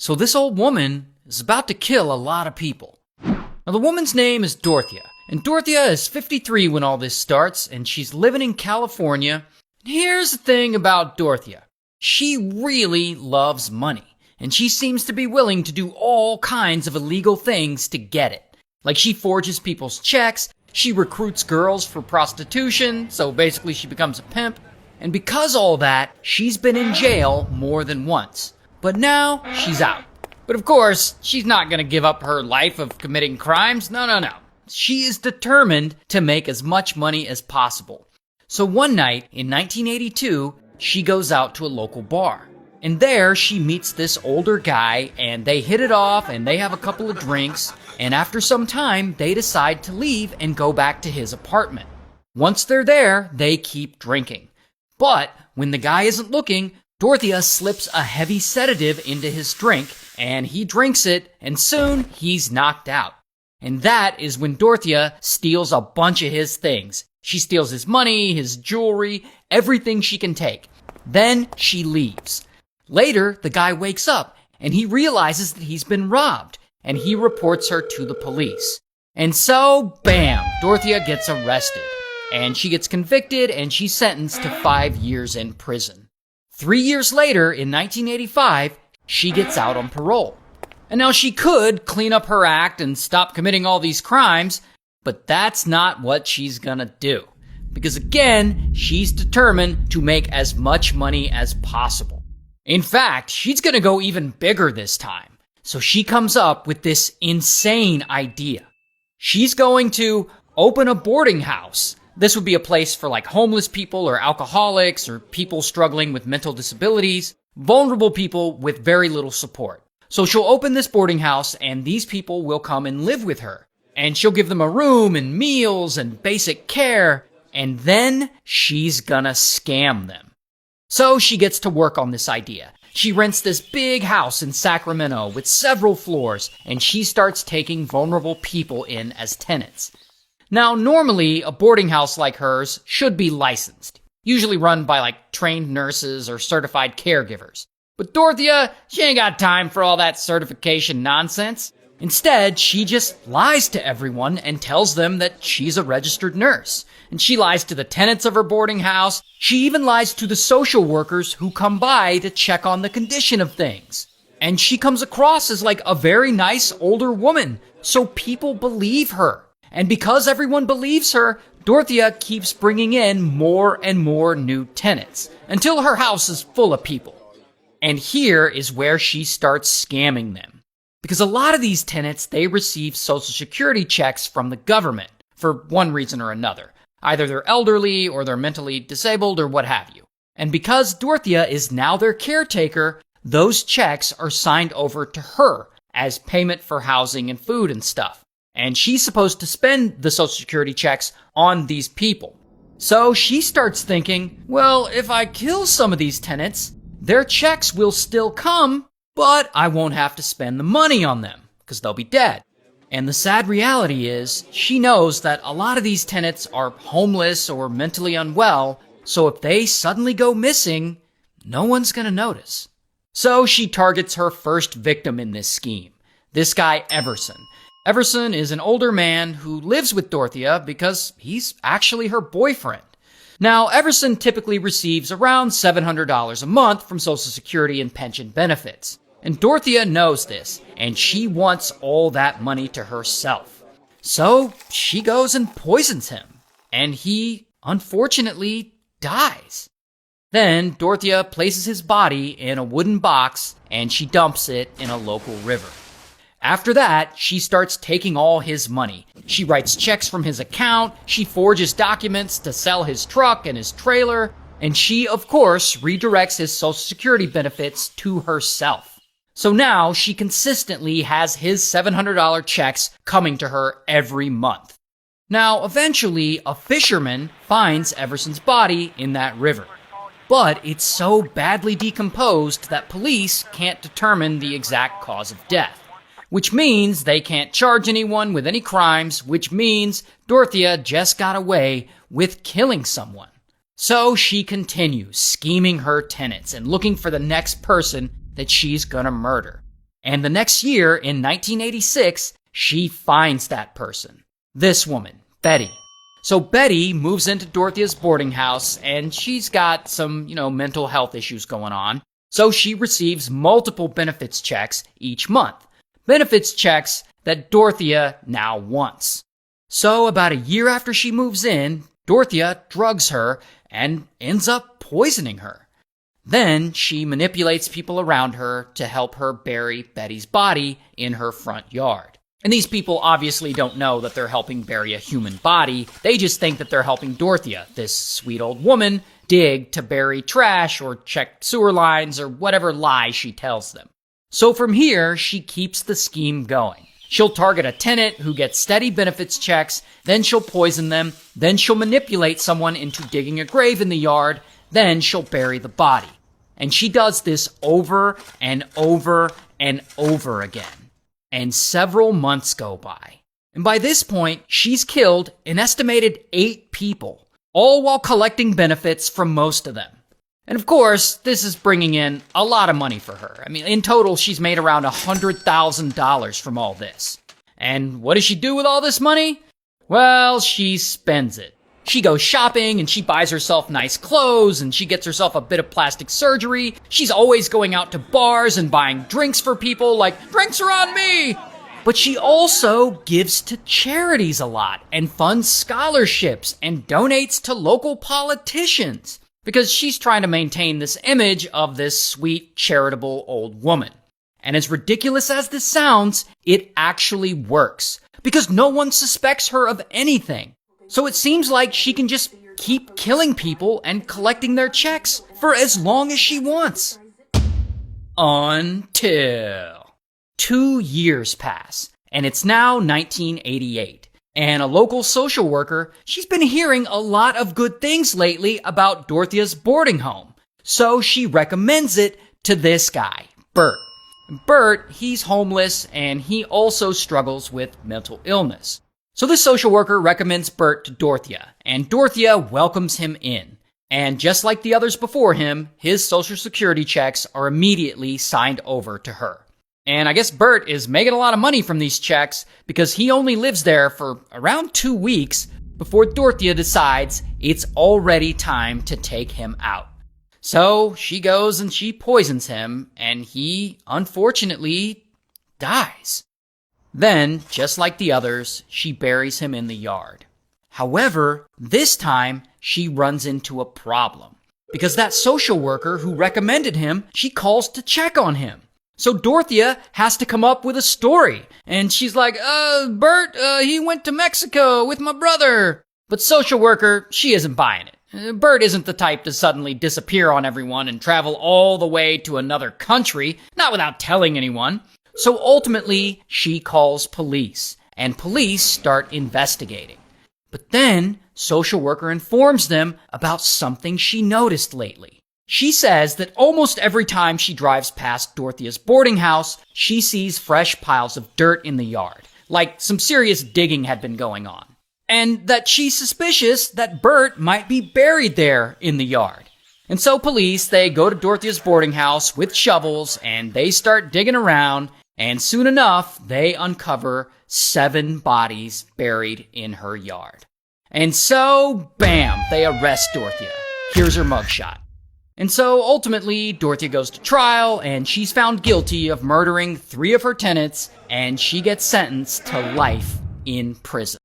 So this old woman is about to kill a lot of people. Now the woman's name is Dorothea, and Dorothea is 53 when all this starts, and she's living in California. And here's the thing about Dorothea. She really loves money, and she seems to be willing to do all kinds of illegal things to get it. Like she forges people's checks, she recruits girls for prostitution, so basically she becomes a pimp. And because all that, she's been in jail more than once. But now, she's out. But of course, she's not gonna give up her life of committing crimes. No. She is determined to make as much money as possible. So one night, in 1982, she goes out to a local bar. And there, she meets this older guy, and they hit it off, and they have a couple of drinks. And after some time, they decide to leave and go back to his apartment. Once they're there, they keep drinking. But when the guy isn't looking, Dorothea slips a heavy sedative into his drink, and he drinks it, and soon he's knocked out. And that is when Dorothea steals a bunch of his things. She steals his money, his jewelry, everything she can take. Then she leaves. Later, the guy wakes up, and he realizes that he's been robbed, and he reports her to the police. And so, bam, Dorothea gets arrested. And she gets convicted, and she's sentenced to 5 years in prison. 3 years later, in 1985, she gets out on parole. And now she could clean up her act and stop committing all these crimes, but that's not what she's gonna do. Because again, she's determined to make as much money as possible. In fact, she's gonna go even bigger this time. So she comes up with this insane idea. She's going to open a boarding house. This would be a place for like homeless people or alcoholics or people struggling with mental disabilities, vulnerable people with very little support. So she'll open this boarding house and these people will come and live with her. And she'll give them a room and meals and basic care. And then she's gonna scam them. So she gets to work on this idea. She rents this big house in Sacramento with several floors, and she starts taking vulnerable people in as tenants. Now, normally, a boarding house like hers should be licensed, usually run by like trained nurses or certified caregivers. But Dorothea, she ain't got time for all that certification nonsense. Instead, she just lies to everyone and tells them that she's a registered nurse. And she lies to the tenants of her boarding house. She even lies to the social workers who come by to check on the condition of things. And she comes across as like a very nice older woman, so people believe her. And because everyone believes her, Dorothea keeps bringing in more and more new tenants until her house is full of people. And here is where she starts scamming them. Because a lot of these tenants, they receive Social Security checks from the government for one reason or another. Either they're elderly or they're mentally disabled or what have you. And because Dorothea is now their caretaker, those checks are signed over to her as payment for housing and food and stuff. And she's supposed to spend the Social Security checks on these people. So she starts thinking, well, if I kill some of these tenants, their checks will still come, but I won't have to spend the money on them, because they'll be dead. And the sad reality is, she knows that a lot of these tenants are homeless or mentally unwell, so if they suddenly go missing, no one's gonna notice. So she targets her first victim in this scheme, this guy Everson. Everson is an older man who lives with Dorothea because he's actually her boyfriend. Now, Everson typically receives around $700 a month from Social Security and pension benefits. And Dorothea knows this, and she wants all that money to herself. So she goes and poisons him, and he, unfortunately, dies. Then Dorothea places his body in a wooden box, and she dumps it in a local river. After that, she starts taking all his money. She writes checks from his account, she forges documents to sell his truck and his trailer, and she, of course, redirects his Social Security benefits to herself. So now she consistently has his $700 checks coming to her every month. Now, eventually, a fisherman finds Everson's body in that river. But it's so badly decomposed that police can't determine the exact cause of death. Which means they can't charge anyone with any crimes, which means Dorothea just got away with killing someone. So she continues scheming her tenants and looking for the next person that she's gonna murder. And the next year, in 1986, she finds that person. This woman, Betty. So Betty moves into Dorothea's boarding house, and she's got some, mental health issues going on. So she receives multiple benefits checks each month. Benefits checks that Dorothea now wants. So about a year after she moves in, Dorothea drugs her and ends up poisoning her. Then she manipulates people around her to help her bury Betty's body in her front yard. And these people obviously don't know that they're helping bury a human body. They just think that they're helping Dorothea, this sweet old woman, dig to bury trash or check sewer lines or whatever lie she tells them. So from here, she keeps the scheme going. She'll target a tenant who gets steady benefits checks, then she'll poison them, then she'll manipulate someone into digging a grave in the yard, then she'll bury the body. And she does this over and over and over again. And several months go by. And by this point, she's killed an estimated 8 people, all while collecting benefits from most of them. And of course, this is bringing in a lot of money for her. I mean, in total, she's made around $100,000 from all this. And what does she do with all this money? Well, she spends it. She goes shopping and she buys herself nice clothes and she gets herself a bit of plastic surgery. She's always going out to bars and buying drinks for people like, drinks are on me! But she also gives to charities a lot and funds scholarships and donates to local politicians because she's trying to maintain this image of this sweet, charitable old woman. And as ridiculous as this sounds, it actually works because no one suspects her of anything. So it seems like she can just keep killing people and collecting their checks for as long as she wants. Until 2 years pass, and it's now 1988. And a local social worker, she's been hearing a lot of good things lately about Dorothea's boarding home. So she recommends it to this guy, Bert. Bert, he's homeless and he also struggles with mental illness. So this social worker recommends Bert to Dorothea, and Dorothea welcomes him in. And just like the others before him, his social security checks are immediately signed over to her. And I guess Bert is making a lot of money from these checks because he only lives there for around 2 weeks before Dorothea decides it's already time to take him out. So she goes and she poisons him, and he, unfortunately, dies. Then, just like the others, she buries him in the yard. However, this time, she runs into a problem. Because that social worker who recommended him, she calls to check on him. So Dorothea has to come up with a story. And she's like, Bert, he went to Mexico with my brother. But social worker, she isn't buying it. Bert isn't the type to suddenly disappear on everyone and travel all the way to another country, not without telling anyone. So ultimately, she calls police, and police start investigating. But then, social worker informs them about something she noticed lately. She says that almost every time she drives past Dorothea's boarding house, she sees fresh piles of dirt in the yard, like some serious digging had been going on. And that she's suspicious that Bert might be buried there in the yard. And so police, they go to Dorothea's boarding house with shovels, and they start digging around, and soon enough, they uncover 7 bodies buried in her yard. And so, bam, they arrest Dorothea. Here's her mugshot. And so, ultimately, Dorothea goes to trial, and she's found guilty of murdering 3 of her tenants, and she gets sentenced to life in prison.